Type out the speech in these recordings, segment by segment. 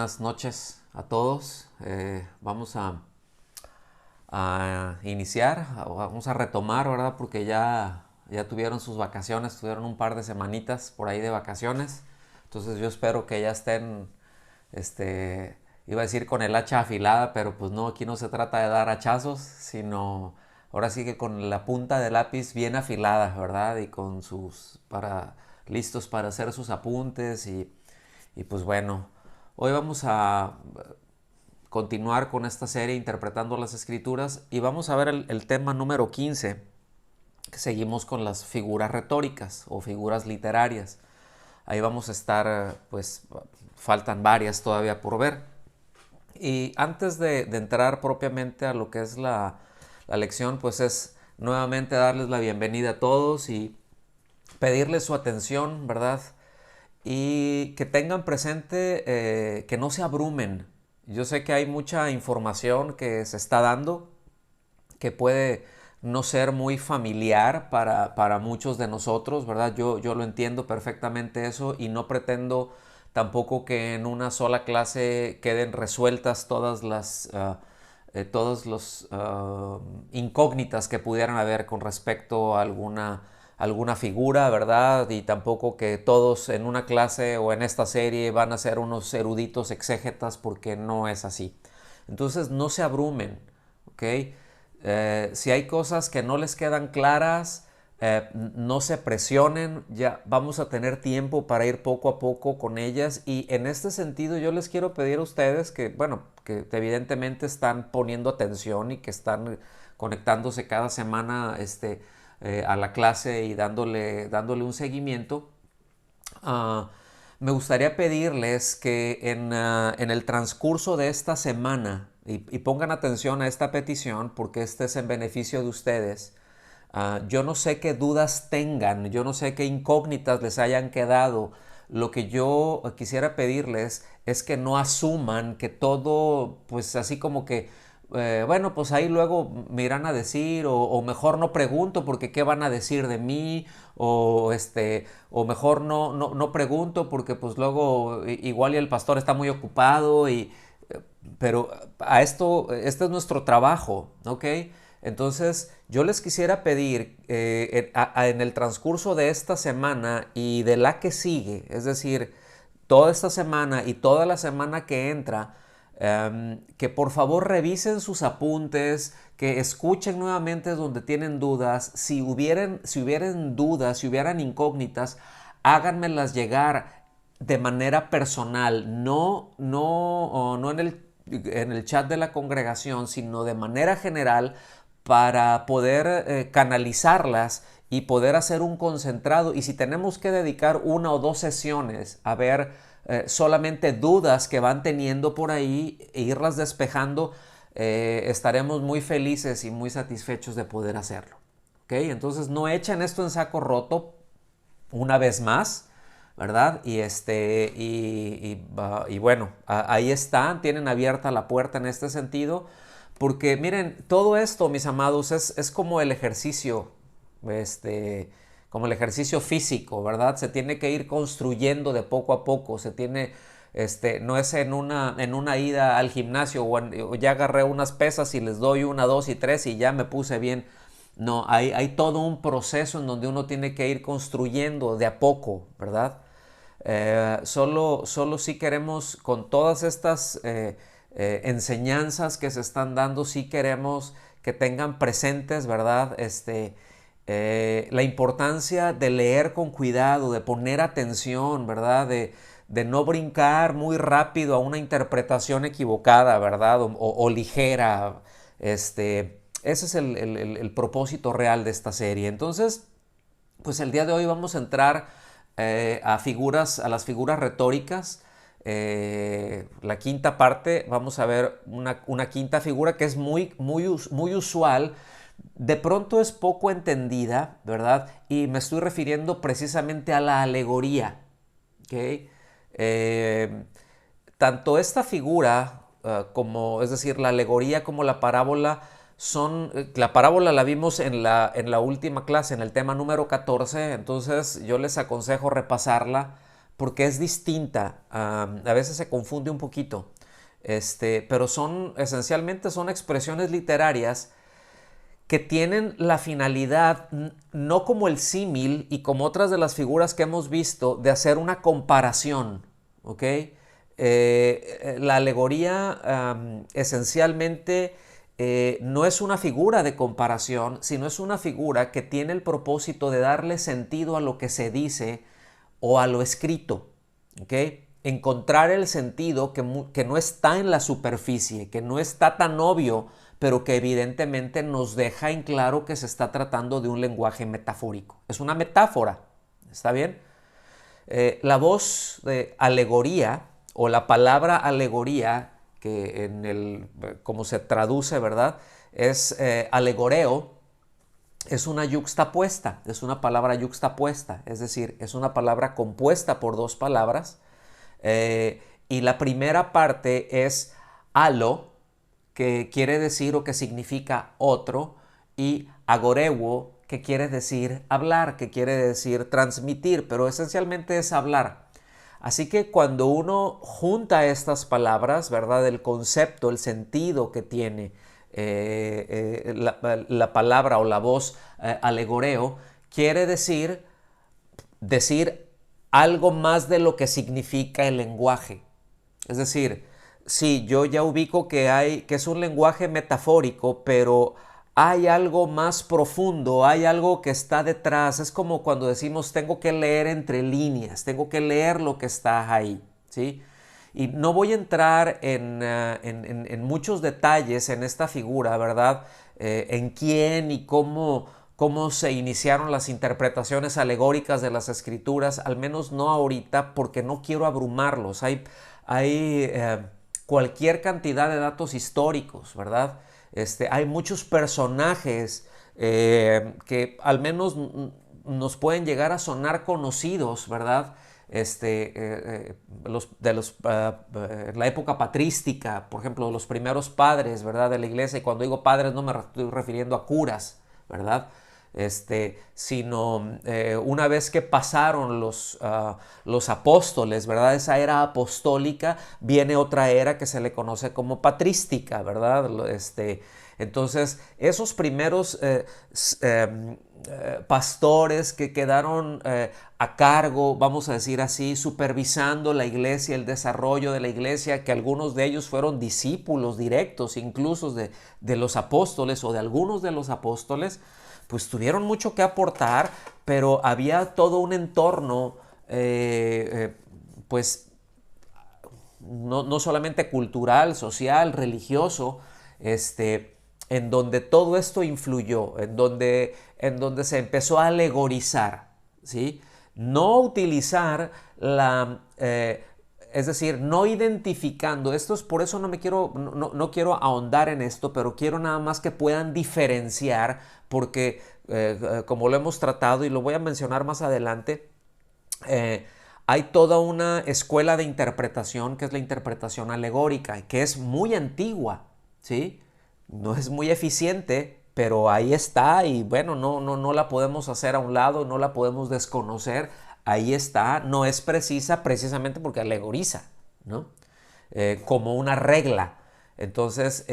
buenas noches a todos. Vamos a iniciar, vamos a retomar, ¿verdad? Porque ya tuvieron sus vacaciones, tuvieron un par de semanitas por ahí de vacaciones. Entonces yo espero que ya estén, iba a decir con el hacha afilada, pero pues no, aquí no se trata de dar hachazos, sino ahora sí que con la punta del lápiz bien afilada, ¿verdad? Y con listos para hacer sus apuntes y pues bueno, hoy vamos a continuar con esta serie interpretando las escrituras y vamos a ver el tema número 15, que seguimos con las figuras retóricas o figuras literarias. Ahí vamos a estar, pues faltan varias todavía por ver. Y antes de entrar propiamente a lo que es la lección, pues es nuevamente darles la bienvenida a todos y pedirles su atención, ¿verdad? Y que tengan presente que no se abrumen. Yo sé que hay mucha información que se está dando, que puede no ser muy familiar para muchos de nosotros, ¿verdad? Yo lo entiendo perfectamente eso y no pretendo tampoco que en una sola clase queden resueltas todas las incógnitas que pudieran haber con respecto a alguna figura, ¿verdad? Y tampoco que todos en una clase o en esta serie van a ser unos eruditos exégetas, porque no es así. Entonces no se abrumen, ¿ok? Si hay cosas que no les quedan claras, no se presionen, ya vamos a tener tiempo para ir poco a poco con ellas. Y en este sentido yo les quiero pedir a ustedes que, bueno, que evidentemente están poniendo atención y que están conectándose cada semana a la clase y dándole un seguimiento. Uh, Me gustaría pedirles que en el transcurso de esta semana, y pongan atención a esta petición porque este es en beneficio de ustedes. Yo no sé qué dudas tengan, yo no sé qué incógnitas les hayan quedado. Lo que yo quisiera pedirles es que no asuman que todo, pues así como que, bueno, pues ahí luego me irán a decir, o mejor no pregunto porque qué van a decir de mí, o mejor no pregunto porque pues luego igual y el pastor está muy ocupado, pero este es nuestro trabajo, ¿ok? Entonces, yo les quisiera pedir en el transcurso de esta semana y de la que sigue, es decir, toda esta semana y toda la semana que entra, que por favor revisen sus apuntes, que escuchen nuevamente donde tienen dudas. Si hubieran dudas, si hubieran incógnitas, háganmelas llegar de manera personal, no en el chat de la congregación, sino de manera general, para poder canalizarlas y poder hacer un concentrado. Y si tenemos que dedicar 1 o 2 sesiones a ver solamente dudas que van teniendo por ahí e irlas despejando, estaremos muy felices y muy satisfechos de poder hacerlo. ¿Okay? Entonces no echen esto en saco roto una vez más, ¿verdad? Y bueno, ahí están, tienen abierta la puerta en este sentido, porque miren, todo esto, mis amados, es como el ejercicio, como el ejercicio físico, ¿verdad? Se tiene que ir construyendo de poco a poco, no es en una ida al gimnasio o ya agarré unas pesas y les doy 1, 2 y 3 y ya me puse bien. No, hay todo un proceso en donde uno tiene que ir construyendo de a poco, ¿verdad? Solo si queremos, con todas estas enseñanzas que se están dando, si queremos que tengan presentes, ¿verdad? La importancia de leer con cuidado, de poner atención, ¿verdad? De no brincar muy rápido a una interpretación equivocada, ¿verdad? O ligera. Ese es el propósito real de esta serie. Entonces, pues el día de hoy vamos a entrar a las figuras retóricas. La quinta parte, vamos a ver una quinta figura que es muy usual. De pronto es poco entendida, ¿verdad? Y me estoy refiriendo precisamente a la alegoría. ¿Okay? Tanto esta figura es decir, la alegoría como la parábola, la parábola la vimos en la última clase, en el tema número 14, entonces yo les aconsejo repasarla porque es distinta. A veces se confunde un poquito. Pero esencialmente son expresiones literarias que tienen la finalidad, no como el símil y como otras de las figuras que hemos visto, de hacer una comparación, ¿ok? La alegoría esencialmente no es una figura de comparación, sino es una figura que tiene el propósito de darle sentido a lo que se dice o a lo escrito, ¿ok? Encontrar el sentido que no está en la superficie, que no está tan obvio, pero que evidentemente nos deja en claro que se está tratando de un lenguaje metafórico. Es una metáfora, ¿está bien? La voz de alegoría o la palabra alegoría, que como se traduce, ¿verdad? Es alegoreo, es una yuxtapuesta, es una palabra yuxtapuesta, es decir, es una palabra compuesta por dos palabras, y la primera parte es alo, que quiere decir o que significa otro, y agoreuo, que quiere decir hablar, que quiere decir transmitir, pero esencialmente es hablar. Así que cuando uno junta estas palabras, ¿verdad? El concepto, el sentido que tiene la palabra o la voz alegoreo, quiere decir algo más de lo que significa el lenguaje. Es decir, sí, yo ya ubico que es un lenguaje metafórico, pero hay algo más profundo, hay algo que está detrás. Es como cuando decimos tengo que leer entre líneas, tengo que leer lo que está ahí, ¿sí? Y no voy a entrar en muchos detalles en esta figura, ¿verdad? En quién y cómo se iniciaron las interpretaciones alegóricas de las escrituras, al menos no ahorita, porque no quiero abrumarlos. Hay cualquier cantidad de datos históricos, ¿verdad? Hay muchos personajes que al menos nos pueden llegar a sonar conocidos, ¿verdad? La época patrística, por ejemplo, los primeros padres, ¿verdad? De la iglesia, y cuando digo padres no me estoy refiriendo a curas, ¿verdad? Sino una vez que pasaron los apóstoles, ¿verdad? Esa era apostólica, viene otra era que se le conoce como patrística, ¿verdad? Entonces, esos primeros pastores que quedaron a cargo, vamos a decir así, supervisando la iglesia, el desarrollo de la iglesia, que algunos de ellos fueron discípulos directos, incluso de los apóstoles o de algunos de los apóstoles, pues tuvieron mucho que aportar, pero había todo un entorno, pues no solamente cultural, social, religioso, en donde todo esto influyó, en donde se empezó a alegorizar, ¿sí? No utilizar es decir, no identificando, esto es por eso no quiero ahondar en esto, pero quiero nada más que puedan diferenciar, porque como lo hemos tratado y lo voy a mencionar más adelante, hay toda una escuela de interpretación que es la interpretación alegórica, que es muy antigua, ¿sí? No es muy eficiente, pero ahí está y bueno, no la podemos hacer a un lado, no la podemos desconocer, ahí está, no es precisa precisamente porque alegoriza, ¿no? Como una regla. Entonces,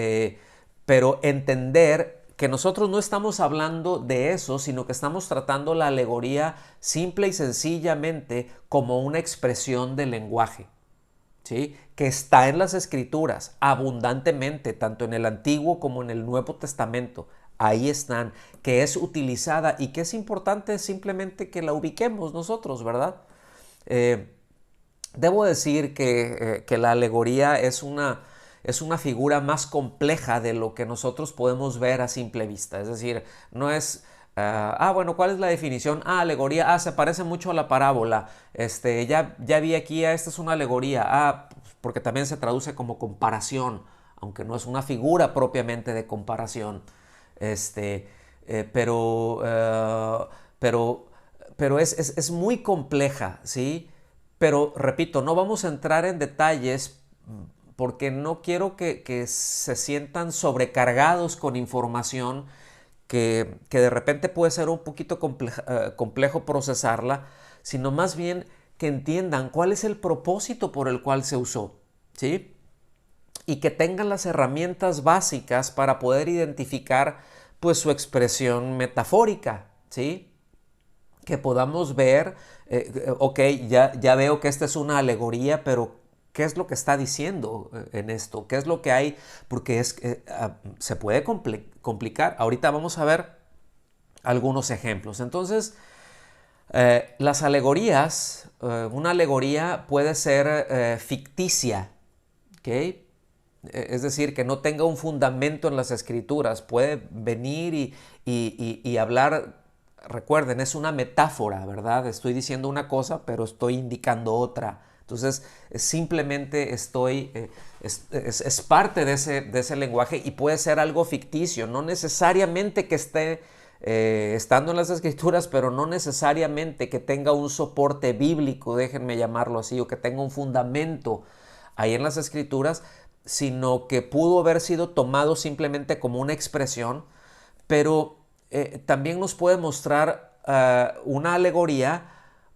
pero entender que nosotros no estamos hablando de eso, sino que estamos tratando la alegoría simple y sencillamente como una expresión del lenguaje, ¿sí? Que está en las escrituras abundantemente, tanto en el Antiguo como en el Nuevo Testamento. Ahí están, que es utilizada y que es importante simplemente que la ubiquemos nosotros, ¿verdad? Debo decir que la alegoría es una figura más compleja de lo que nosotros podemos ver a simple vista. Es decir, no es, bueno, ¿cuál es la definición? Alegoría, se parece mucho a la parábola. Ya vi aquí, esta es una alegoría. Porque también se traduce como comparación, aunque no es una figura propiamente de comparación. Pero, pero es muy compleja, ¿sí? Pero repito, no vamos a entrar en detalles porque no quiero que se sientan sobrecargados con información que de repente puede ser un poquito complejo procesarla, sino más bien que entiendan cuál es el propósito por el cual se usó, ¿sí? Y que tengan las herramientas básicas para poder identificar pues su expresión metafórica, ¿sí? Que podamos ver, ok, ya veo que esta es una alegoría, pero ¿qué es lo que está diciendo en esto? ¿Qué es lo que hay? Porque se puede complicar. Ahorita vamos a ver algunos ejemplos. Entonces, las alegorías, una alegoría puede ser ficticia, ¿ok? Es decir, que no tenga un fundamento en las escrituras. Puede venir y hablar, recuerden, es una metáfora, ¿verdad? Estoy diciendo una cosa, pero estoy indicando otra. Entonces, simplemente es parte de ese lenguaje y puede ser algo ficticio, no necesariamente que esté estando en las escrituras, pero no necesariamente que tenga un soporte bíblico, déjenme llamarlo así, o que tenga un fundamento ahí en las escrituras, sino que pudo haber sido tomado simplemente como una expresión, pero también nos puede mostrar una alegoría,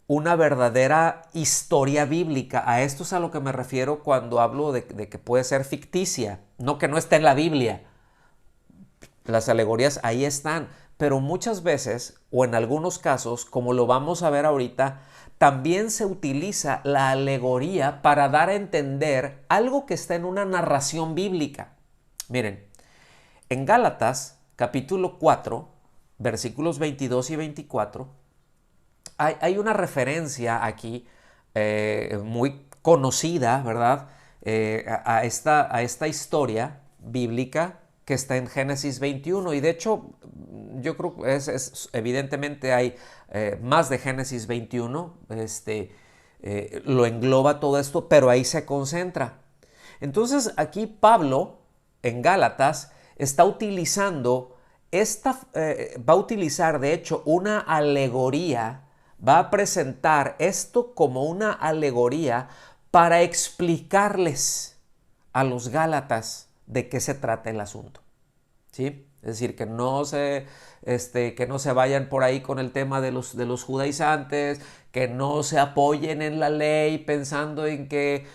una verdadera historia bíblica. A esto es a lo que me refiero cuando hablo de que puede ser ficticia, no que no esté en la Biblia. Las alegorías ahí están, pero muchas veces, o en algunos casos, como lo vamos a ver ahorita, también se utiliza la alegoría para dar a entender algo que está en una narración bíblica. Miren, en Gálatas capítulo 4, versículos 22 y 24, hay una referencia aquí muy conocida, ¿verdad? A esta historia bíblica que está en Génesis 21. Y de hecho, yo creo que evidentemente hay más de Génesis 21. Lo engloba todo esto, pero ahí se concentra. Entonces aquí Pablo, en Gálatas, está utilizando va a utilizar de hecho una alegoría, va a presentar esto como una alegoría para explicarles a los Gálatas de qué se trata el asunto, ¿sí? Es decir, que no se vayan por ahí con el tema de los judaizantes, que no se apoyen en la ley pensando en que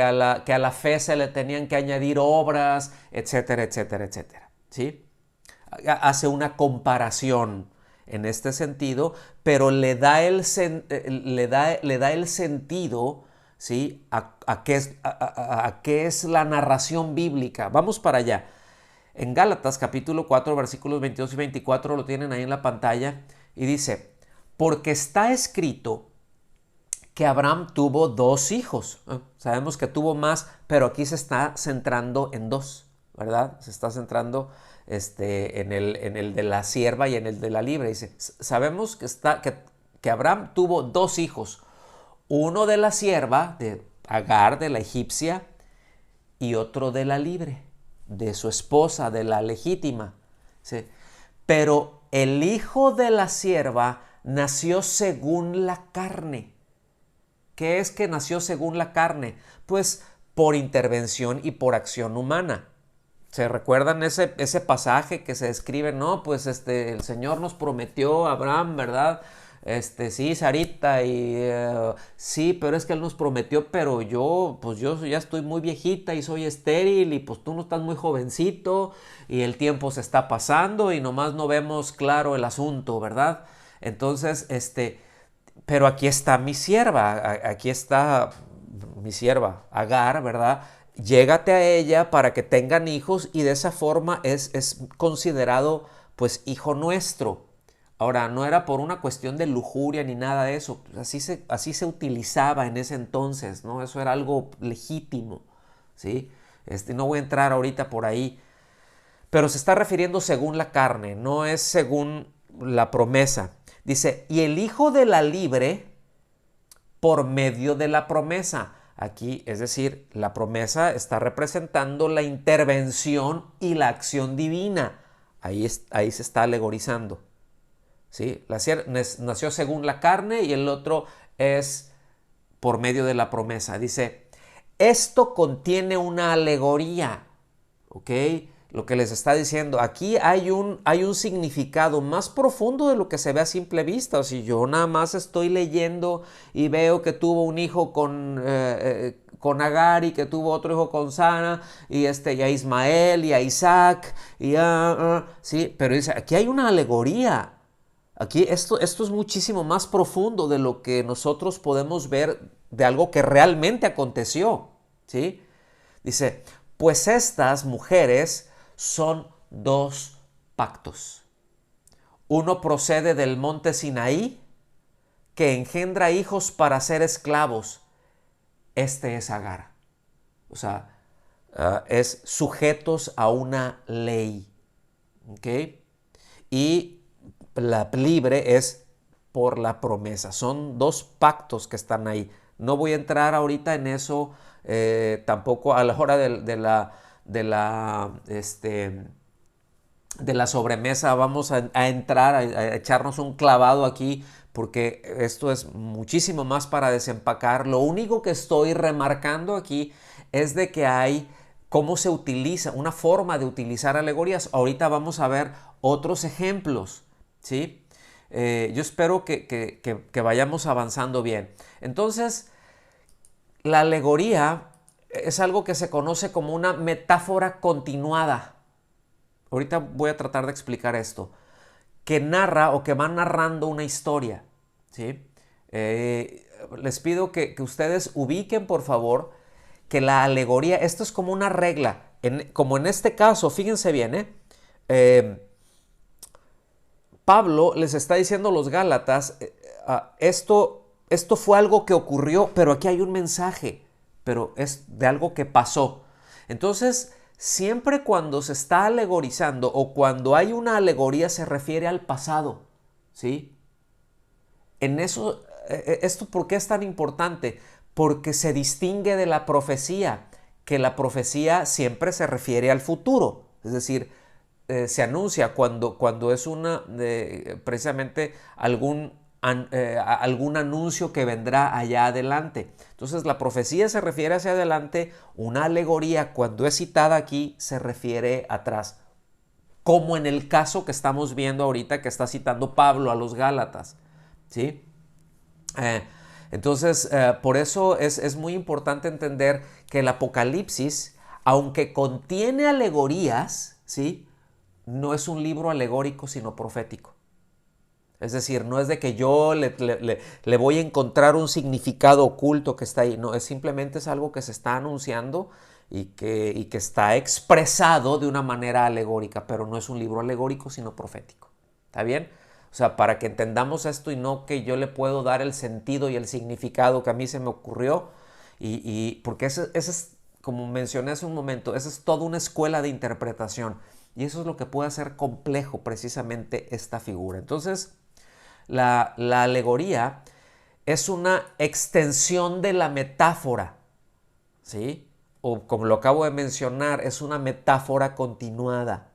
a la fe se le tenían que añadir obras, etcétera, etcétera, etcétera, ¿sí? Hace una comparación en este sentido, pero le da el sentido, ¿sí? a qué es la narración bíblica. Vamos para allá. En Gálatas capítulo 4 versículos 22 y 24 lo tienen ahí en la pantalla y dice, porque está escrito que Abraham tuvo 2 hijos. Sabemos que tuvo más, pero aquí se está centrando en 2, ¿verdad? Se está centrando en el de la sierva y en el de la libre. Dice, sabemos que Abraham tuvo 2 hijos, uno de la sierva, de Agar, de la egipcia, y otro de la libre, de su esposa, de la legítima. ¿Sí? Pero el hijo de la sierva nació según la carne. ¿Qué es que nació según la carne? Pues por intervención y por acción humana. ¿Se recuerdan ese pasaje que se describe? No, pues el Señor nos prometió a Abraham, ¿verdad? Sí, Sarita, sí, pero es que Él nos prometió, pero yo ya estoy muy viejita y soy estéril y pues tú no estás muy jovencito y el tiempo se está pasando y nomás no vemos claro el asunto, ¿verdad? Entonces, pero aquí está mi sierva, Agar, ¿verdad? Llégate a ella para que tengan hijos y de esa forma es considerado pues hijo nuestro. Ahora, no era por una cuestión de lujuria ni nada de eso, así se utilizaba en ese entonces, ¿no? Eso era algo legítimo, ¿sí? No voy a entrar ahorita por ahí, pero se está refiriendo según la carne, no es según la promesa. Dice, y el hijo de la libre por medio de la promesa. Aquí, es decir, la promesa está representando la intervención y la acción divina. Ahí se está alegorizando. ¿Sí? Nació según la carne y el otro es por medio de la promesa. Dice, esto contiene una alegoría. ¿Ok? lo que les está diciendo. Aquí hay un significado más profundo de lo que se ve a simple vista. O si yo nada más estoy leyendo y veo que tuvo un hijo con Agar y que tuvo otro hijo con Sara y a Ismael y a Isaac sí, pero dice, aquí hay una alegoría. Aquí esto es muchísimo más profundo de lo que nosotros podemos ver de algo que realmente aconteció, ¿sí? Dice, pues estas mujeres son dos pactos. Uno procede del monte Sinaí, que engendra hijos para ser esclavos. Este es Agar. O sea, es sujetos a una ley. ¿Ok? Y la libre es por la promesa. Son dos pactos que están ahí. No voy a entrar ahorita en eso, tampoco a la hora de la sobremesa. Vamos a entrar, a echarnos un clavado aquí, porque esto es muchísimo más para desempacar. Lo único que estoy remarcando aquí es de que hay cómo se utiliza, una forma de utilizar alegorías. Ahorita vamos a ver otros ejemplos, ¿sí? Yo espero que vayamos avanzando bien. Entonces, la alegoría es algo que se conoce como una metáfora continuada. Ahorita voy a tratar de explicar esto. Que narra o que va narrando una historia, ¿sí? Les pido que ustedes ubiquen, por favor, que la alegoría, esto es como una regla. Como en este caso, fíjense bien, Pablo les está diciendo a los Gálatas, esto fue algo que ocurrió, pero aquí hay un mensaje, pero es de algo que pasó. Entonces, siempre cuando se está alegorizando o cuando hay una alegoría se refiere al pasado, ¿sí? En eso, ¿esto por qué es tan importante? Porque se distingue de la profecía, que la profecía siempre se refiere al futuro, es decir, se anuncia cuando es precisamente algún anuncio que vendrá allá adelante. Entonces la profecía se refiere hacia adelante, una alegoría cuando es citada aquí se refiere atrás, como en el caso que estamos viendo ahorita que está citando Pablo a los Gálatas, ¿sí? Entonces, por eso es muy importante entender que el Apocalipsis, aunque contiene alegorías, ¿sí?, no es un libro alegórico, sino profético. Es decir, no es de que yo le voy a encontrar un significado oculto que está ahí. No, simplemente es algo que se está anunciando y que está expresado de una manera alegórica, pero no es un libro alegórico, sino profético. ¿Está bien? O sea, para que entendamos esto y no que yo le puedo dar el sentido y el significado que a mí se me ocurrió, porque ese es, como mencioné hace un momento, esa es toda una escuela de interpretación. Y eso es lo que puede hacer complejo precisamente esta figura. Entonces, la alegoría es una extensión de la metáfora, ¿sí? O como lo acabo de mencionar, es una metáfora continuada.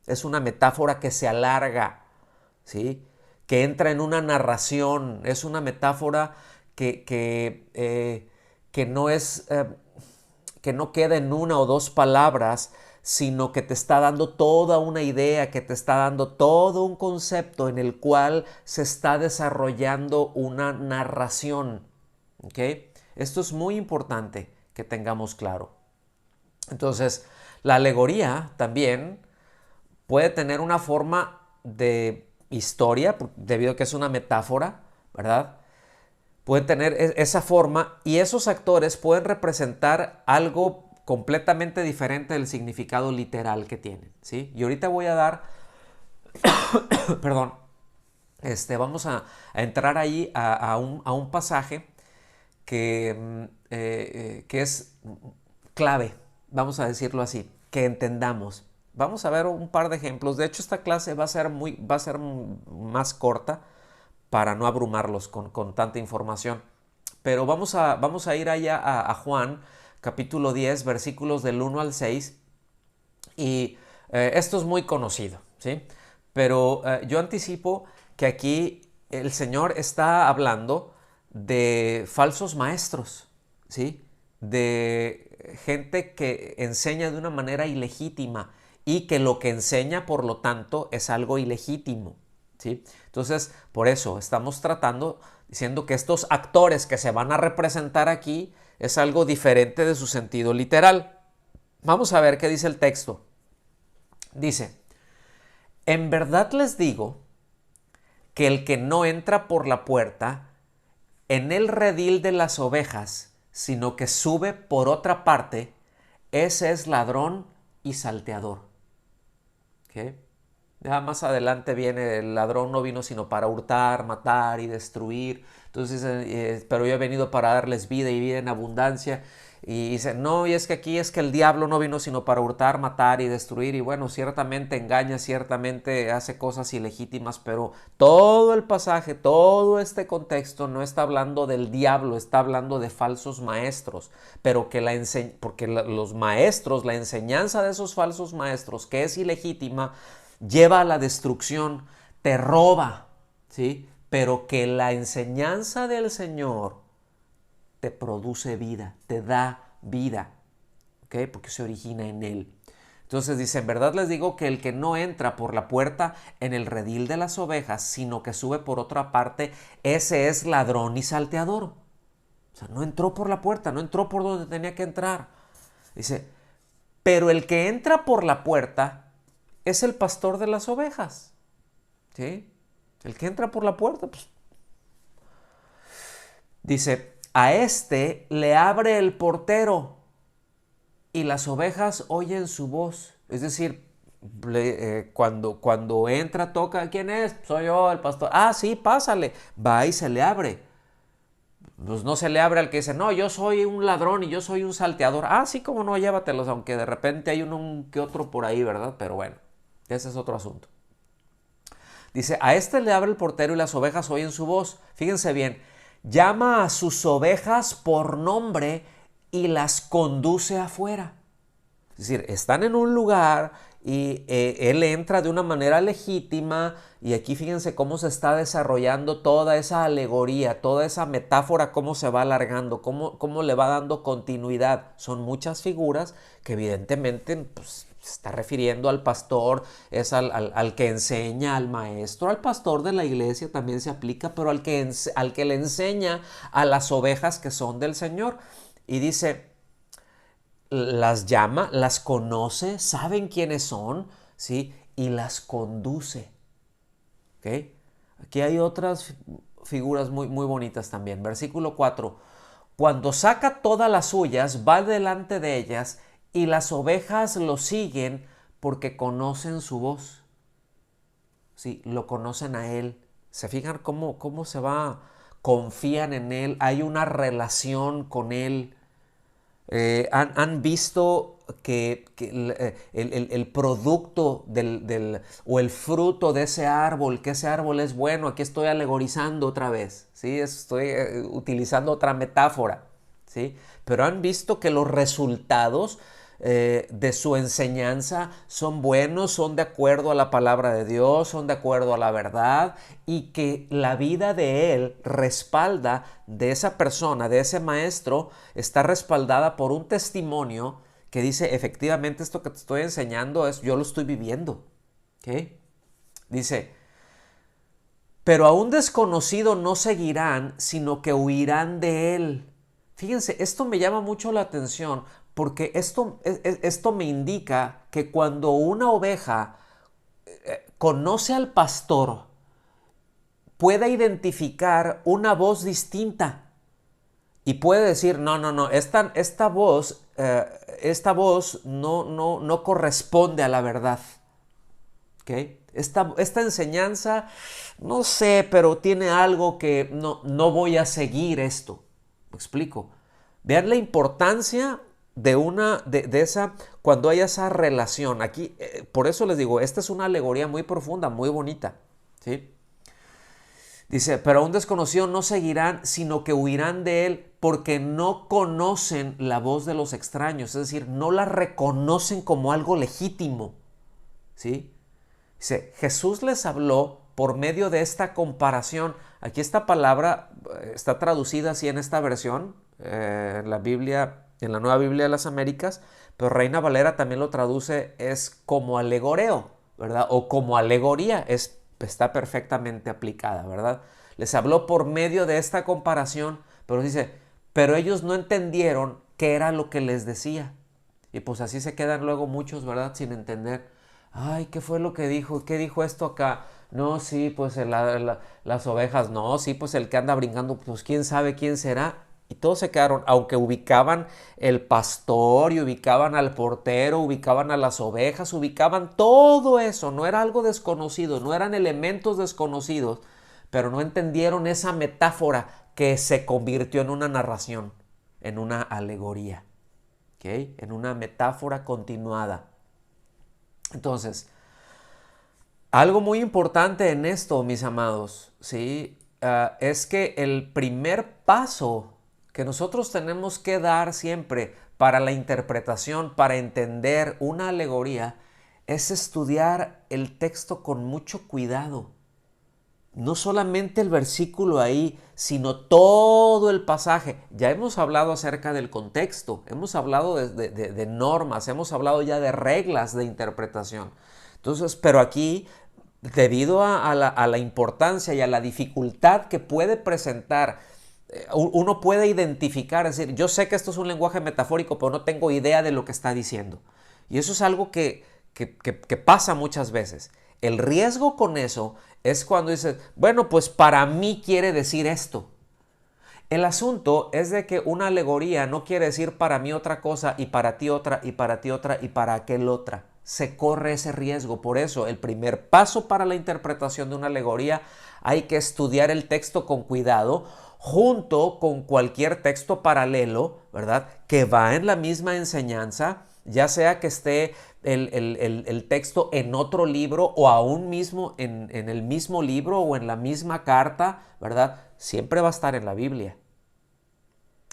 Es una metáfora que se alarga, ¿sí?, que entra en una narración. Es una metáfora que no es, que no queda en una o dos palabras, sino que te está dando toda una idea, que te está dando todo un concepto en el cual se está desarrollando una narración. ¿Ok? Esto es muy importante que tengamos claro. Entonces, la alegoría también puede tener una forma de historia, debido a que es una metáfora, ¿verdad? Pueden tener esa forma y esos actores pueden representar algo completamente diferente del significado literal que tienen, ¿sí? Y ahorita voy a dar, perdón, vamos a entrar ahí a un pasaje que es clave, vamos a decirlo así, que entendamos. Vamos a ver un par de ejemplos. De hecho, esta clase va a ser más corta para no abrumarlos con tanta información. Pero vamos a ir allá a Juan, capítulo 10, versículos del 1 al 6. Y esto es muy conocido, ¿sí? Pero yo anticipo que aquí el Señor está hablando de falsos maestros, ¿sí? De gente que enseña de una manera ilegítima y que lo que enseña, por lo tanto, es algo ilegítimo, ¿sí? Entonces, por eso estamos diciendo que estos actores que se van a representar aquí es algo diferente de su sentido literal. Vamos a ver qué dice el texto. Dice, en verdad les digo que el que no entra por la puerta en el redil de las ovejas, sino que sube por otra parte, ese es ladrón y salteador. ¿Okay? Ya más adelante viene, el ladrón no vino sino para hurtar, matar y destruir. Entonces, pero yo he venido para darles vida y vida en abundancia. Y dice, no, y es que aquí es que el diablo no vino sino para hurtar, matar y destruir. Y bueno, ciertamente engaña, ciertamente hace cosas ilegítimas, pero todo el pasaje, todo este contexto no está hablando del diablo, está hablando de falsos maestros. Pero que porque los maestros, la enseñanza de esos falsos maestros, que es ilegítima, lleva a la destrucción, te roba, ¿sí? Pero que la enseñanza del Señor te produce vida, te da vida, ¿ok? Porque se origina en Él. Entonces dice, en verdad les digo que el que no entra por la puerta en el redil de las ovejas, sino que sube por otra parte, ese es ladrón y salteador. O sea, no entró por la puerta, no entró por donde tenía que entrar. Dice, pero el que entra por la puerta es el pastor de las ovejas, ¿sí? El que entra por la puerta, pues. Dice, a este le abre el portero y las ovejas oyen su voz. Es decir, cuando entra, toca, ¿quién es? Soy yo, el pastor. Ah, sí, pásale. Va y se le abre. Pues no se le abre al que dice, no, yo soy un ladrón y yo soy un salteador. Ah, sí, cómo no, llévatelos, aunque de repente hay uno que otro por ahí, ¿verdad? Pero bueno, ese es otro asunto. Dice, a este le abre el portero y las ovejas oyen su voz. Fíjense bien, llama a sus ovejas por nombre y las conduce afuera. Es decir, están en un lugar y él entra de una manera legítima y aquí fíjense cómo se está desarrollando toda esa alegoría, toda esa metáfora, cómo se va alargando, cómo le va dando continuidad. Son muchas figuras que evidentemente pues, se está refiriendo al pastor, es al que enseña, al maestro, al pastor de la iglesia también se aplica, pero al que le enseña a las ovejas que son del Señor. Y dice, las llama, las conoce, saben quiénes son, ¿sí? Y las conduce. ¿Okay? Aquí hay otras figuras muy, muy bonitas también. Versículo 4. Cuando saca todas las suyas, va delante de ellas y las ovejas lo siguen porque conocen su voz. Sí, lo conocen a él. ¿Se fijan cómo se va? Confían en él, hay una relación con él. Han visto que el producto o el fruto de ese árbol, que ese árbol es bueno. Aquí estoy alegorizando otra vez, ¿sí? Estoy utilizando otra metáfora, ¿sí? Pero han visto que los resultados de su enseñanza son buenos, son de acuerdo a la palabra de Dios, son de acuerdo a la verdad y que la vida de él respalda de esa persona, de ese maestro, está respaldada por un testimonio que dice efectivamente esto que te estoy enseñando yo lo estoy viviendo. ¿Okay? Dice, pero a un desconocido no seguirán, sino que huirán de él. Fíjense, esto me llama mucho la atención porque esto me indica que cuando una oveja conoce al pastor, puede identificar una voz distinta y puede decir, no, esta voz no corresponde a la verdad. ¿Okay? Esta enseñanza, no sé, pero tiene algo que no voy a seguir esto. ¿Me explico? Vean la importancia de esa, cuando hay esa relación. Aquí, por eso les digo, esta es una alegoría muy profunda, muy bonita. ¿Sí? Dice, pero a un desconocido no seguirán, sino que huirán de él porque no conocen la voz de los extraños. Es decir, no la reconocen como algo legítimo. ¿Sí? Dice, Jesús les habló por medio de esta comparación. Aquí esta palabra está traducida así en esta versión, en la Biblia, en la Nueva Biblia de las Américas, pero Reina Valera también lo traduce es como alegoreo, ¿verdad? O como alegoría, está perfectamente aplicada, ¿verdad? Les habló por medio de esta comparación, pero dice, pero ellos no entendieron qué era lo que les decía. Y pues así se quedan luego muchos, ¿verdad? Sin entender. Ay, ¿qué fue lo que dijo? ¿Qué dijo esto acá? No, sí, pues las ovejas. No, sí, pues el que anda brincando, pues quién sabe quién será. Y todos se quedaron, aunque ubicaban el pastor y ubicaban al portero, ubicaban a las ovejas, ubicaban todo eso. No era algo desconocido, no eran elementos desconocidos, pero no entendieron esa metáfora que se convirtió en una narración, en una alegoría. ¿Okay? En una metáfora continuada. Entonces, algo muy importante en esto, mis amados, ¿sí? Es que el primer paso que nosotros tenemos que dar siempre para la interpretación, para entender una alegoría, es estudiar el texto con mucho cuidado. No solamente el versículo ahí, sino todo el pasaje. Ya hemos hablado acerca del contexto, hemos hablado de normas, hemos hablado ya de reglas de interpretación. Entonces, pero aquí, debido a la importancia y a la dificultad que puede presentar, uno puede identificar, es decir, yo sé que esto es un lenguaje metafórico, pero no tengo idea de lo que está diciendo. Y eso es algo que pasa muchas veces. El riesgo con eso es cuando dices, bueno, pues para mí quiere decir esto. El asunto es de que una alegoría no quiere decir para mí otra cosa y para ti otra y para ti otra y para aquel otra. Se corre ese riesgo. Por eso, el primer paso para la interpretación de una alegoría, hay que estudiar el texto con cuidado, junto con cualquier texto paralelo, ¿verdad? Que va en la misma enseñanza, ya sea que esté el texto en otro libro o aún mismo en el mismo libro o en la misma carta, ¿verdad? Siempre va a estar en la Biblia.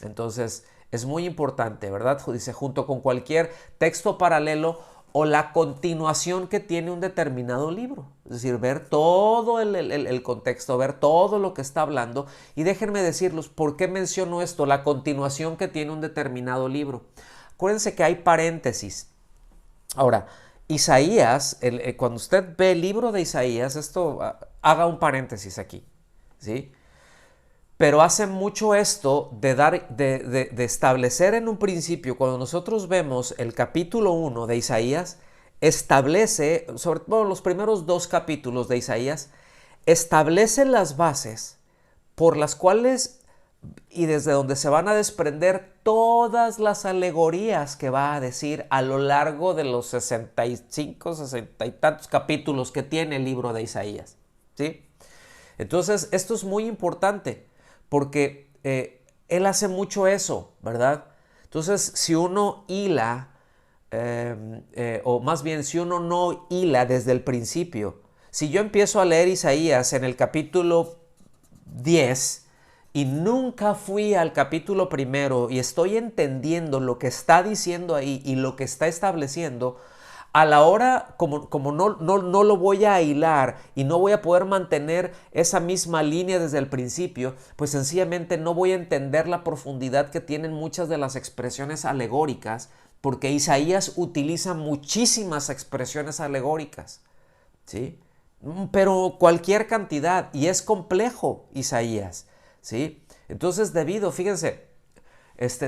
Entonces, es muy importante, ¿verdad? Dice, junto con cualquier texto paralelo o la continuación que tiene un determinado libro. Es decir, ver todo el contexto, ver todo lo que está hablando. Y déjenme decirles por qué menciono esto, la continuación que tiene un determinado libro. Acuérdense que hay paréntesis. Ahora, Isaías, cuando usted ve el libro de Isaías, esto, haga un paréntesis aquí, ¿sí? Pero hace mucho esto de establecer en un principio, cuando nosotros vemos el capítulo 1 de Isaías, establece, sobre todo los primeros 2 capítulos de Isaías, establece las bases por las cuales y desde donde se van a desprender todas las alegorías que va a decir a lo largo de los 65, 60 y tantos capítulos que tiene el libro de Isaías, ¿sí? Entonces, esto es muy importante porque él hace mucho eso, ¿verdad? Entonces, si uno hila, o más bien, si uno no hila desde el principio, si yo empiezo a leer Isaías en el capítulo 10, y nunca fui al capítulo 1 y estoy entendiendo lo que está diciendo ahí y lo que está estableciendo, a la hora, como no lo voy a hilar y no voy a poder mantener esa misma línea desde el principio, pues sencillamente no voy a entender la profundidad que tienen muchas de las expresiones alegóricas, porque Isaías utiliza muchísimas expresiones alegóricas, ¿sí? Pero cualquier cantidad, y es complejo Isaías, ¿sí? Entonces, fíjense,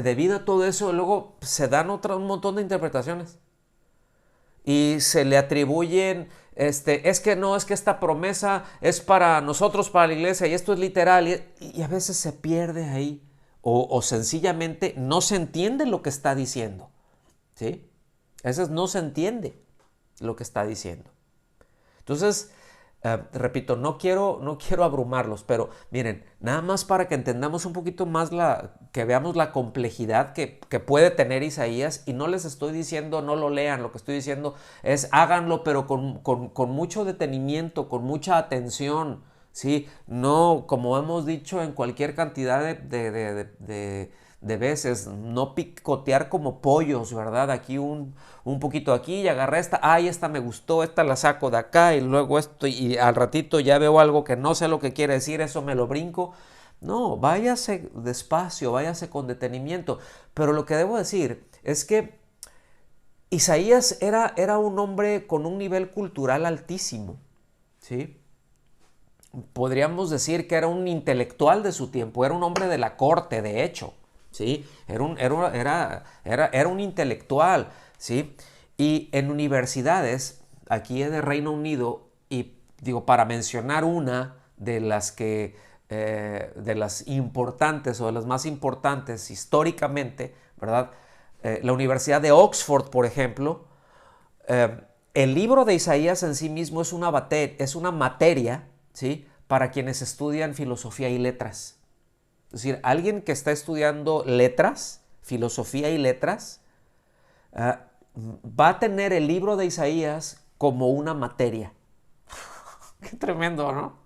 debido a todo eso, luego se dan un montón de interpretaciones y se le atribuyen, es que esta promesa es para nosotros, para la iglesia, y esto es literal, y a veces se pierde ahí, o sencillamente no se entiende lo que está diciendo, ¿sí? A veces no se entiende lo que está diciendo. Entonces, repito, no quiero abrumarlos, pero miren, nada más para que entendamos un poquito más, que veamos la complejidad que puede tener Isaías, y no les estoy diciendo no lo lean, lo que estoy diciendo es háganlo, pero con mucho detenimiento, con mucha atención, ¿sí? No, como hemos dicho en cualquier cantidad de veces, no picotear como pollos, ¿verdad? Aquí un poquito aquí y agarré esta, esta me gustó, esta la saco de acá y luego esto y al ratito ya veo algo que no sé lo que quiere decir, eso me lo brinco. No, váyase despacio, váyase con detenimiento. Pero lo que debo decir es que Isaías era un hombre con un nivel cultural altísimo, ¿sí? Podríamos decir que era un intelectual de su tiempo, era un hombre de la corte, de hecho, ¿sí? Era un intelectual, ¿sí? Y en universidades, aquí en el Reino Unido, y digo, para mencionar una de las de las importantes o de las más importantes históricamente, ¿verdad? La Universidad de Oxford, por ejemplo, eh, el libro de Isaías en sí mismo es una materia, ¿sí? Para quienes estudian filosofía y letras. Es decir, alguien que está estudiando letras, filosofía y letras, uh, va a tener el libro de Isaías como una materia. Qué tremendo, ¿no?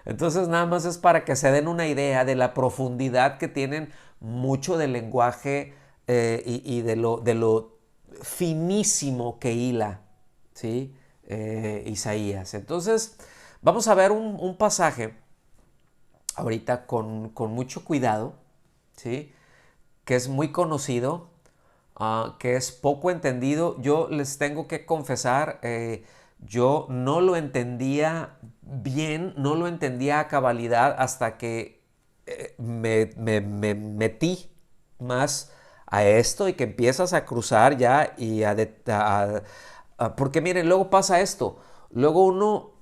Entonces nada más es para que se den una idea de la profundidad que tienen mucho del lenguaje y de lo finísimo que hila, ¿sí? Isaías. Entonces vamos a ver un pasaje ahorita con mucho cuidado, ¿sí? Que es muy conocido, que es poco entendido. Yo les tengo que confesar, yo no lo entendía bien, no lo entendía a cabalidad hasta que me metí más a esto y que empiezas a cruzar ya y porque miren, luego pasa esto, luego uno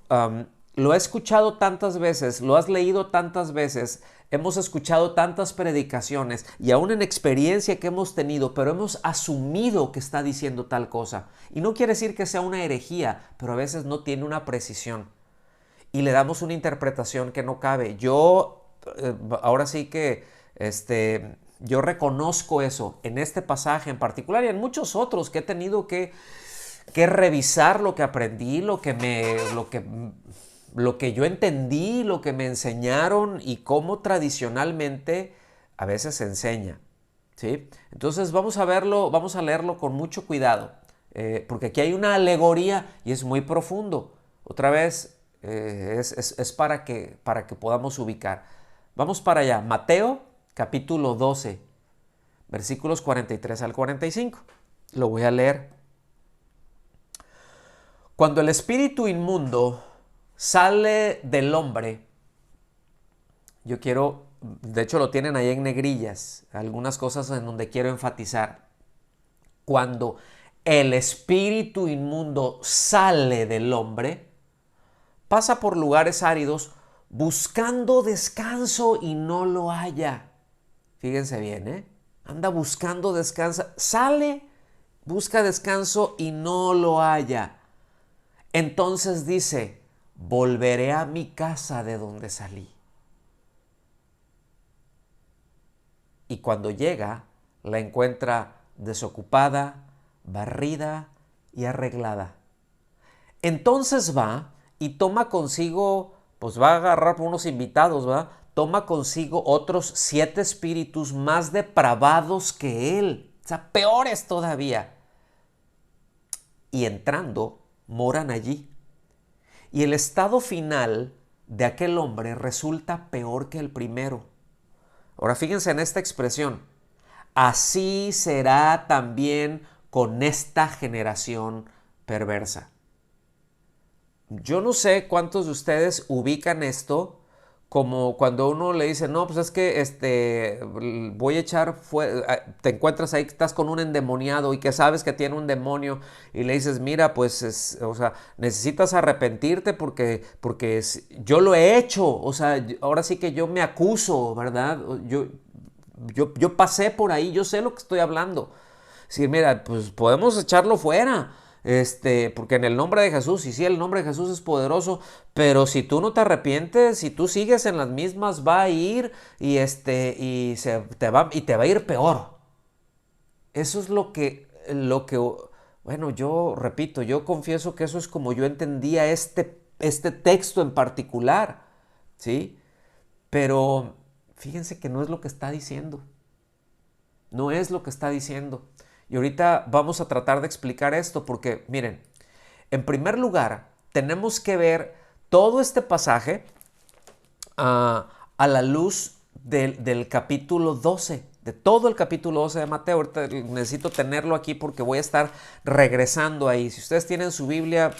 lo ha escuchado tantas veces, lo has leído tantas veces, hemos escuchado tantas predicaciones y aún en experiencia que hemos tenido, pero hemos asumido que está diciendo tal cosa. Y no quiere decir que sea una herejía, pero a veces no tiene una precisión. Y le damos una interpretación que no cabe. Ahora sí que, yo reconozco eso en este pasaje en particular y en muchos otros que he tenido que revisar lo que aprendí, lo que yo entendí, lo que me enseñaron y cómo tradicionalmente a veces se enseña, ¿sí? Entonces vamos a verlo, vamos a leerlo con mucho cuidado, porque aquí hay una alegoría y es muy profundo. Otra vez, es para que podamos ubicar. Vamos para allá. Mateo capítulo 12, versículos 43 al 45. Lo voy a leer. Cuando el espíritu inmundo sale del hombre, de hecho lo tienen ahí en negrillas, algunas cosas en donde quiero enfatizar. Cuando el espíritu inmundo sale del hombre, pasa por lugares áridos buscando descanso y no lo halla. Fíjense bien, ¿eh? Anda buscando descanso, sale, busca descanso y no lo halla. Entonces dice, volveré a mi casa de donde salí. Y cuando llega, la encuentra desocupada, barrida y arreglada. Entonces va y toma consigo, pues va a agarrar por unos invitados, ¿va? Toma consigo otros 7 espíritus más depravados que él, o sea, peores todavía. Y entrando, moran allí. Y el estado final de aquel hombre resulta peor que el primero. Ahora fíjense en esta expresión. Así será también con esta generación perversa. Yo no sé cuántos de ustedes ubican esto como cuando uno le dice, no, pues es que voy a echar te encuentras ahí que estás con un endemoniado y que sabes que tiene un demonio y le dices, mira, pues, o sea, necesitas arrepentirte porque yo lo he hecho, o sea, ahora sí que yo me acuso, ¿verdad? Yo pasé por ahí, yo sé lo que estoy hablando. Sí, mira, pues podemos echarlo fuera. Porque en el nombre de Jesús, y sí, el nombre de Jesús es poderoso, pero si tú no te arrepientes, si tú sigues en las mismas, va a ir y te va a ir peor. Eso es bueno, yo repito, yo confieso que eso es como yo entendía este texto en particular, ¿sí? Pero fíjense que no es lo que está diciendo. No es lo que está diciendo. Y ahorita vamos a tratar de explicar esto porque, miren, en primer lugar, tenemos que ver todo este pasaje a la luz del capítulo 12. de todo el capítulo 12 de Mateo. Ahorita necesito tenerlo aquí porque voy a estar regresando ahí. Si ustedes tienen su Biblia,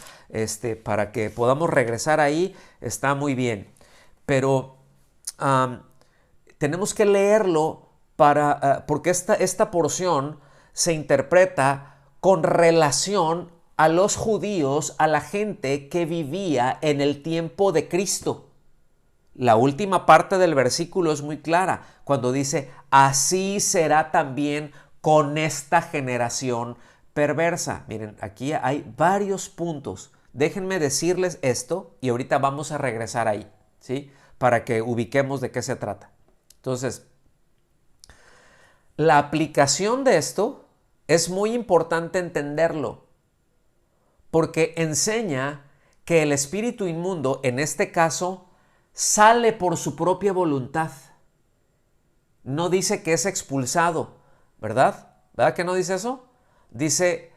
para que podamos regresar ahí, está muy bien. Pero tenemos que leerlo porque esta porción se interpreta con relación a los judíos, a la gente que vivía en el tiempo de Cristo. La última parte del versículo es muy clara cuando dice, así será también con esta generación perversa. Miren, aquí hay varios puntos. Déjenme decirles esto y ahorita vamos a regresar ahí, ¿sí? Para que ubiquemos de qué se trata. Entonces, la aplicación de esto es muy importante entenderlo, porque enseña que el espíritu inmundo, en este caso, sale por su propia voluntad. No dice que es expulsado, ¿verdad? ¿Verdad que no dice eso? Dice,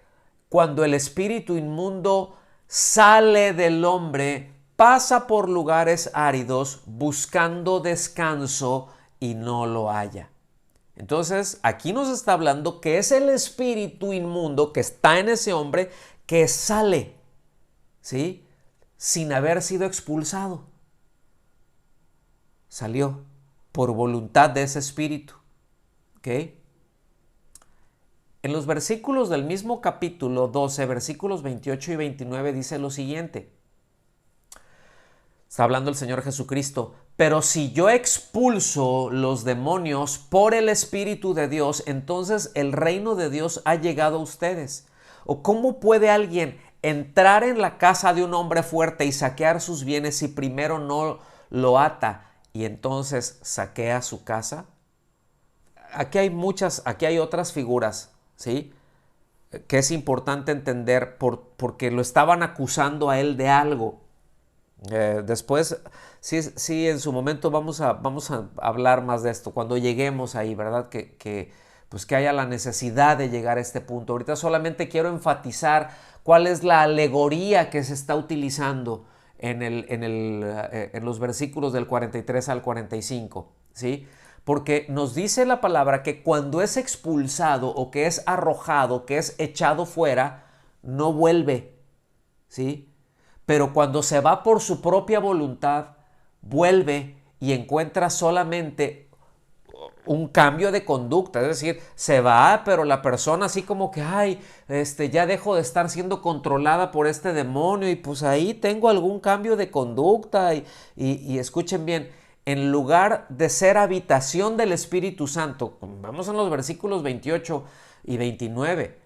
cuando el espíritu inmundo sale del hombre, pasa por lugares áridos buscando descanso y no lo halla. Entonces, aquí nos está hablando que es el espíritu inmundo que está en ese hombre que sale, ¿sí? Sin haber sido expulsado. Salió por voluntad de ese espíritu. ¿Ok? En los versículos del mismo capítulo 12, versículos 28 y 29 dice lo siguiente. Está hablando el Señor Jesucristo. Pero si yo expulso los demonios por el Espíritu de Dios, entonces el reino de Dios ha llegado a ustedes. ¿O cómo puede alguien entrar en la casa de un hombre fuerte y saquear sus bienes si primero no lo ata y entonces saquea su casa? Aquí hay otras figuras, ¿sí? Que es importante entender porque lo estaban acusando a él de algo. Después, sí, en su momento vamos a hablar más de esto, cuando lleguemos ahí, ¿verdad? Pues que haya la necesidad de llegar a este punto. Ahorita solamente quiero enfatizar cuál es la alegoría que se está utilizando en los versículos del 43 al 45, ¿sí? Porque nos dice la palabra que cuando es expulsado o que es arrojado, que es echado fuera, no vuelve, ¿sí? Pero cuando se va por su propia voluntad, vuelve y encuentra solamente un cambio de conducta, es decir, se va, pero la persona así como que, ya dejo de estar siendo controlada por este demonio y pues ahí tengo algún cambio de conducta y escuchen bien, en lugar de ser habitación del Espíritu Santo, vamos en los versículos 28 y 29,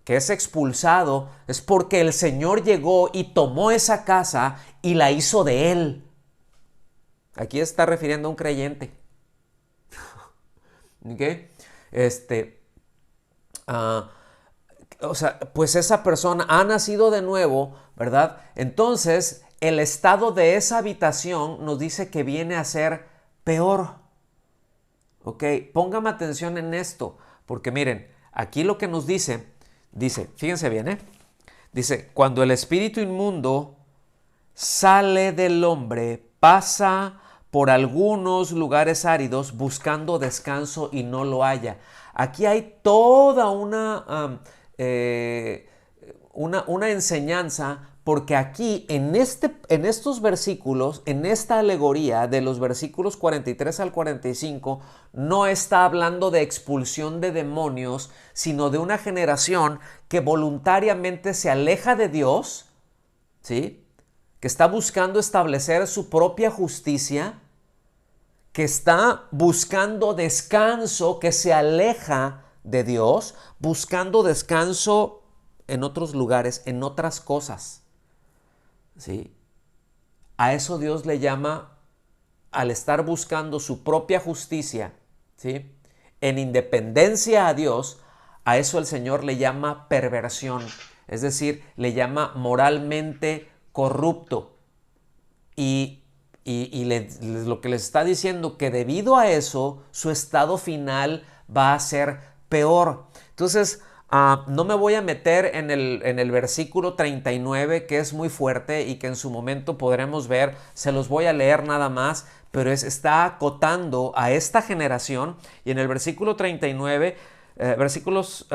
que es expulsado, es porque el Señor llegó y tomó esa casa y la hizo de él. Aquí está refiriendo a un creyente. ¿Ok? Pues esa persona ha nacido de nuevo, ¿verdad? Entonces, el estado de esa habitación nos dice que viene a ser peor. ¿Ok? Póngame atención en esto, porque miren, aquí lo que nos dice, fíjense bien, dice, cuando el espíritu inmundo sale del hombre, pasa por algunos lugares áridos buscando descanso y no lo halla. Aquí hay toda una enseñanza, porque aquí en estos versículos, en esta alegoría de los versículos 43 al 45, no está hablando de expulsión de demonios, sino de una generación que voluntariamente se aleja de Dios, ¿sí? Que está buscando establecer su propia justicia, que está buscando descanso, que se aleja de Dios, buscando descanso en otros lugares, en otras cosas. ¿Sí? A eso Dios le llama, al estar buscando su propia justicia, ¿sí? En independencia a Dios, a eso el Señor le llama perversión, es decir, le llama moralmente corrupto. Y lo que les está diciendo, que debido a eso, su estado final va a ser peor. Entonces, No me voy a meter en el versículo 39, que es muy fuerte y que en su momento podremos ver. Se los voy a leer nada más, pero está acotando a esta generación. Y en el versículo 39, versículos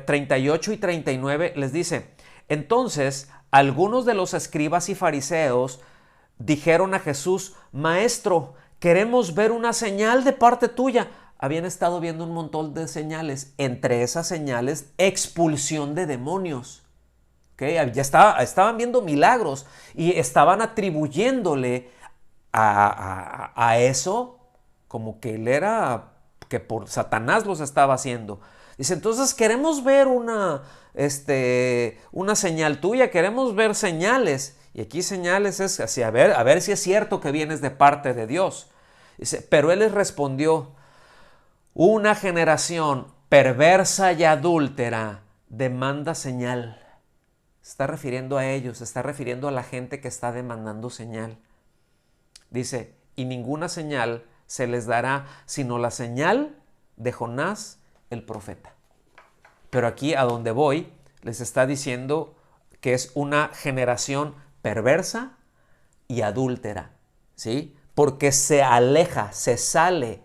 38 y 39 les dice: entonces algunos de los escribas y fariseos dijeron a Jesús: Maestro, queremos ver una señal de parte tuya. Habían estado viendo un montón de señales, entre esas señales, expulsión de demonios. ¿Okay? Ya estaban viendo milagros y estaban atribuyéndole a eso como que él era, que por Satanás los estaba haciendo. Dice, entonces queremos ver una señal tuya, queremos ver señales. Y aquí señales es así, a ver si es cierto que vienes de parte de Dios. Dice, pero él les respondió: una generación perversa y adúltera demanda señal. Se está refiriendo a ellos, se está refiriendo a la gente que está demandando señal. Dice, y ninguna señal se les dará sino la señal de Jonás el profeta. Pero aquí a donde voy les está diciendo que es una generación perversa y adúltera, ¿sí? Porque se aleja, se sale,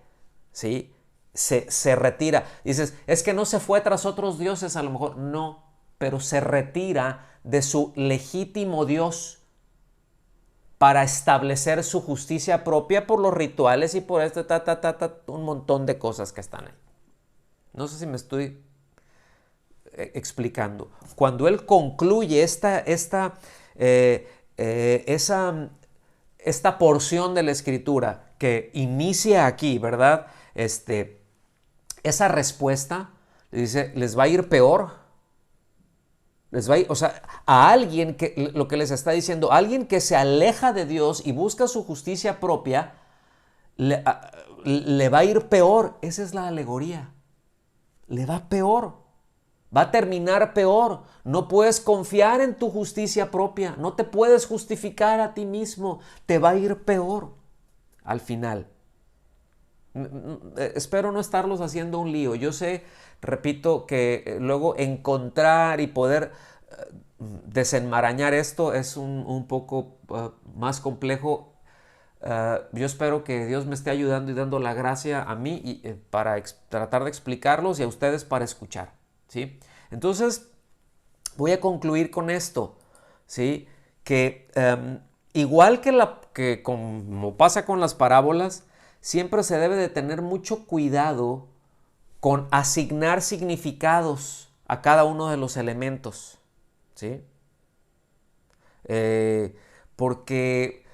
¿sí? Se retira. Dices, es que no se fue tras otros dioses, a lo mejor no, pero se retira de su legítimo Dios para establecer su justicia propia por los rituales y por un montón de cosas que están ahí. No sé si me estoy explicando. Cuando él concluye esta porción de la escritura que inicia aquí, ¿verdad? Esa respuesta, dice, les va a ir peor. O sea, a alguien que, lo que les está diciendo, alguien que se aleja de Dios y busca su justicia propia, le va a ir peor. Esa es la alegoría. Le va peor. Va a terminar peor. No puedes confiar en tu justicia propia. No te puedes justificar a ti mismo. Te va a ir peor al final. Espero no estarlos haciendo un lío. Yo sé, repito, que luego encontrar y poder desenmarañar esto es un poco más complejo. Yo espero que Dios me esté ayudando y dando la gracia a mí para tratar de explicarlos y a ustedes para escuchar, ¿sí? Entonces, voy a concluir con esto, ¿sí? Que igual que como pasa con las parábolas, siempre se debe de tener mucho cuidado con asignar significados a cada uno de los elementos, ¿sí? Porque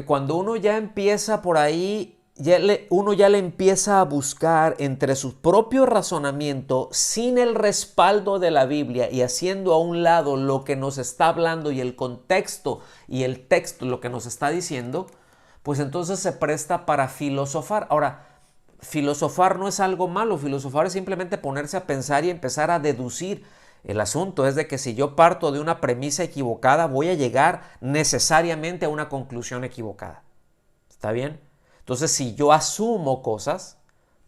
cuando uno ya empieza por ahí, uno ya le empieza a buscar entre su propio razonamiento, sin el respaldo de la Biblia y haciendo a un lado lo que nos está hablando y el contexto y el texto, lo que nos está diciendo, pues entonces se presta para filosofar. Ahora, filosofar no es algo malo, filosofar es simplemente ponerse a pensar y empezar a deducir. El asunto es de que si yo parto de una premisa equivocada, voy a llegar necesariamente a una conclusión equivocada. ¿Está bien? Entonces, si yo asumo cosas,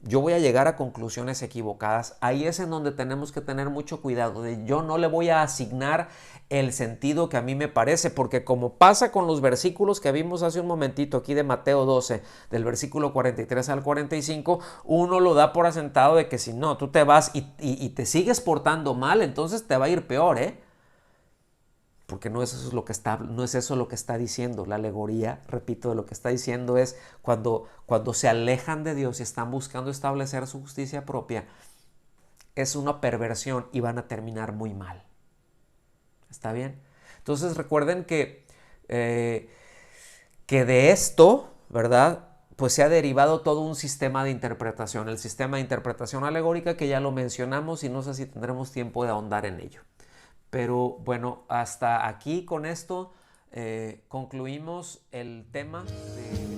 yo voy a llegar a conclusiones equivocadas. Ahí es en donde tenemos que tener mucho cuidado. Yo no le voy a asignar el sentido que a mí me parece, porque como pasa con los versículos que vimos hace un momentito aquí de Mateo 12, del versículo 43 al 45, uno lo da por asentado de que si no, tú te vas y te sigues portando mal, entonces te va a ir peor, porque no es eso lo que está diciendo. La alegoría, repito, de lo que está diciendo es cuando se alejan de Dios y están buscando establecer su justicia propia, es una perversión y van a terminar muy mal. ¿Está bien? Entonces recuerden que de esto, ¿verdad? Pues se ha derivado todo un sistema de interpretación, el sistema de interpretación alegórica, que ya lo mencionamos y no sé si tendremos tiempo de ahondar en ello. Pero bueno, hasta aquí con esto concluimos el tema de